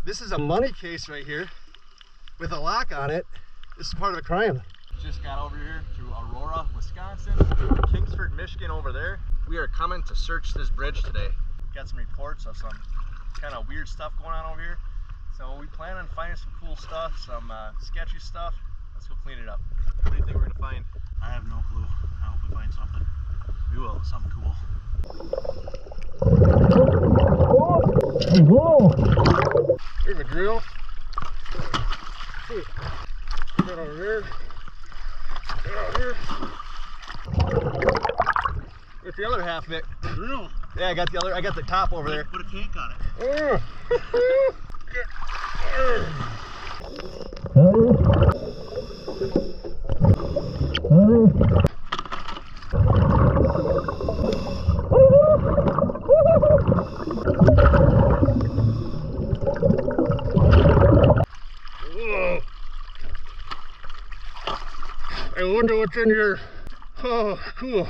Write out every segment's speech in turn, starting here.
This is a money case right here with a lock on it. This is part of a crime. Just got over here to Aurora, Wisconsin, Kingsford, Michigan over there. We are coming to search this bridge today. Got some reports of some kind of weird stuff going on over here. So we plan on finding some cool stuff, some sketchy stuff. Let's go clean it up. What do you think we're gonna find? I have no clue. I hope we find something. We will, something cool. Whoa! There's a drill. Put that over there. Put that over here. Get the other half of it. Drill? Yeah, I got the top over there. Put a tank on it. I wonder what's in here. Oh, cool.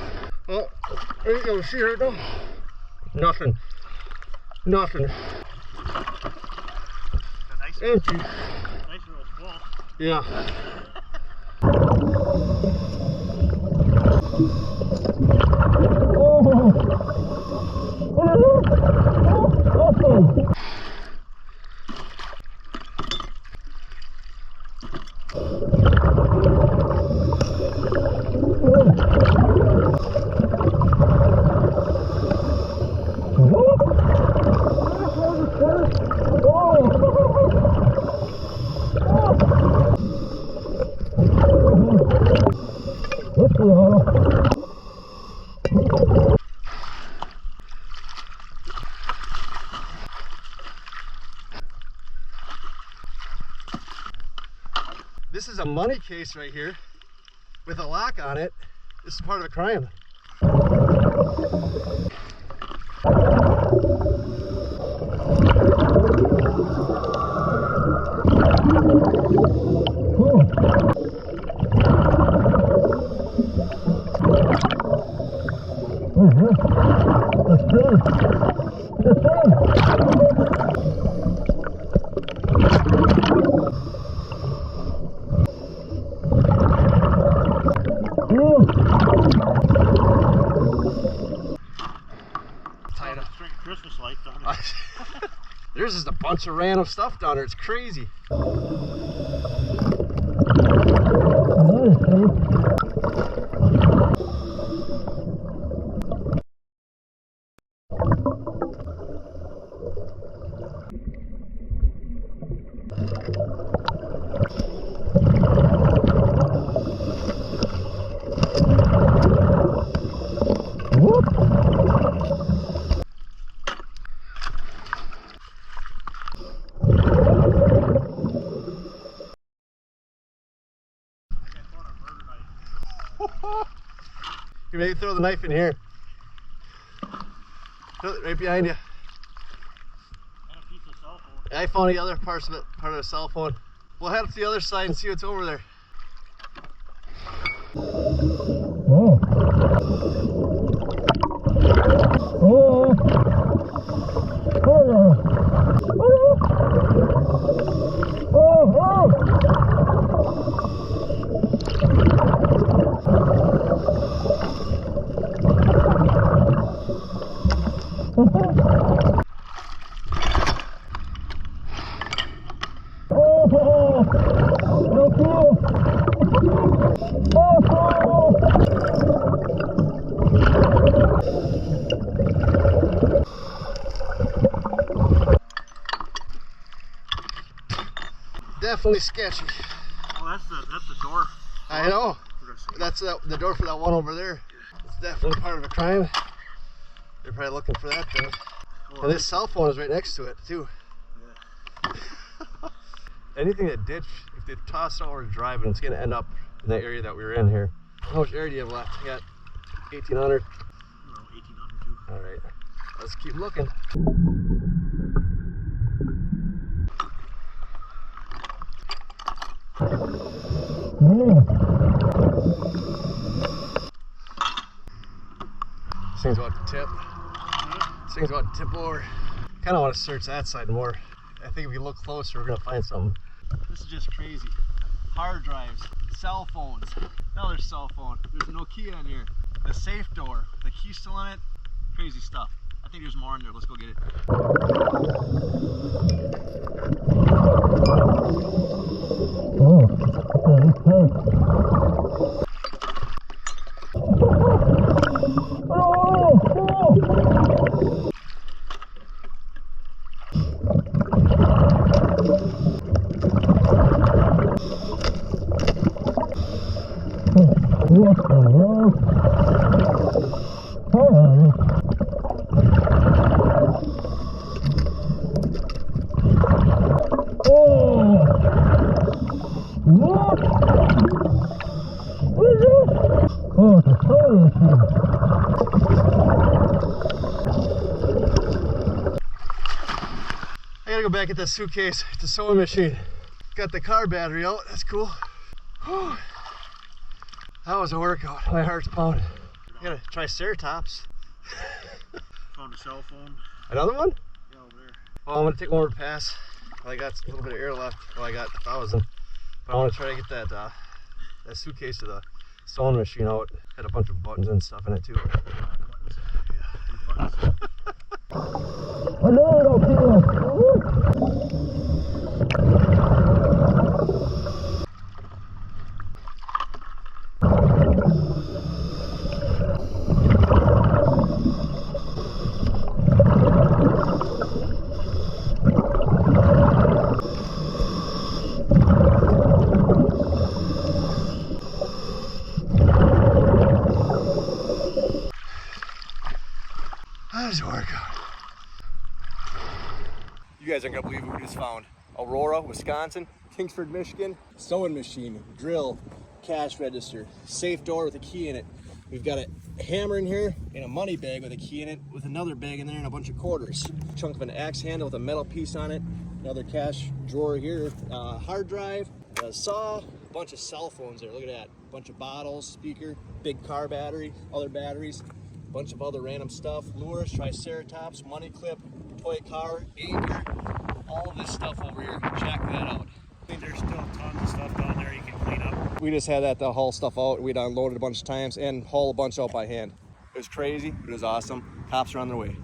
Oh, I ain't gonna see right now. Nothing. Nothing. Nice, empty. Nice little squall. Yeah. This is a money case right here with a lock on it. This is part of a crime. Christmas lights on it. There's just a bunch of random stuff down there. It's crazy. You maybe throw the knife in here. Right behind you. And a piece of cell phone. I found the other parts of it, part of the cell phone. We'll head up to the other side and see what's over there. Oh. Oh. Definitely sketchy. Oh, that's the door. I know. That's the door for that one over there. It's definitely part of a crime. They're probably looking for that thing. And this cell phone is right next to it too. Yeah. Anything that ditch, if they toss it over driving, it's going to end up in the area that we were in here. How much air do you have left? You got 1,800? No, 1,800 too. All right, let's keep looking. This thing's about to tip. This thing's about to tip over. Kind of want to search that side more. I think if we look closer, we're gonna find something. This is just crazy. Hard drives, cell phones, another cell phone. There's no key in here. The safe door, the key still in it. Crazy stuff. I think there's more in there. Let's go get it. I gotta go back at that suitcase. It's a sewing machine. Got the car battery out. That's cool. Whew. That was a workout. My heart's pounding. I gotta try Triceratops. Found a cell phone. Another one? Yeah, over there. Well, I'm gonna take one more pass. Well, I got a little bit of air left. Well, I got 1,000. But I want to try to get that that suitcase of the sewing machine out. Had a bunch of buttons and stuff in it too. That was a workout. You guys aren't gonna believe what we just found. Aurora, Wisconsin, Kingsford, Michigan, sewing machine, drill, cash register, safe door with a key in it. We've got a hammer in here and a money bag with a key in it with another bag in there and a bunch of quarters. A chunk of an axe handle with a metal piece on it. Another cash drawer here, hard drive, a saw, a bunch of cell phones there. Look at that. A bunch of bottles, speaker, big car battery, other batteries. Bunch of other random stuff, lures, Triceratops, money clip, toy car, anchor, all of this stuff over here. Check that out. I think there's still tons of stuff down there you can clean up. We just had that to haul stuff out. We'd unloaded a bunch of times and haul a bunch out by hand. It was crazy, but it was awesome. Cops are on their way.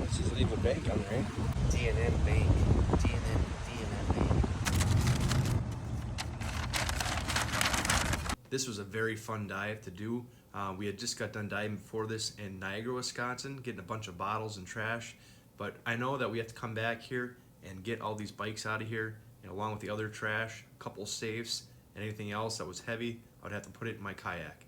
Let's just leave a bank on there, right? D&M Bank. D&M Bank. This was a very fun dive to do. We had just got done diving before this in Niagara, Wisconsin, getting a bunch of bottles and trash. But I know that we have to come back here and get all these bikes out of here, and along with the other trash, a couple safes, and anything else that was heavy, I would have to put it in my kayak.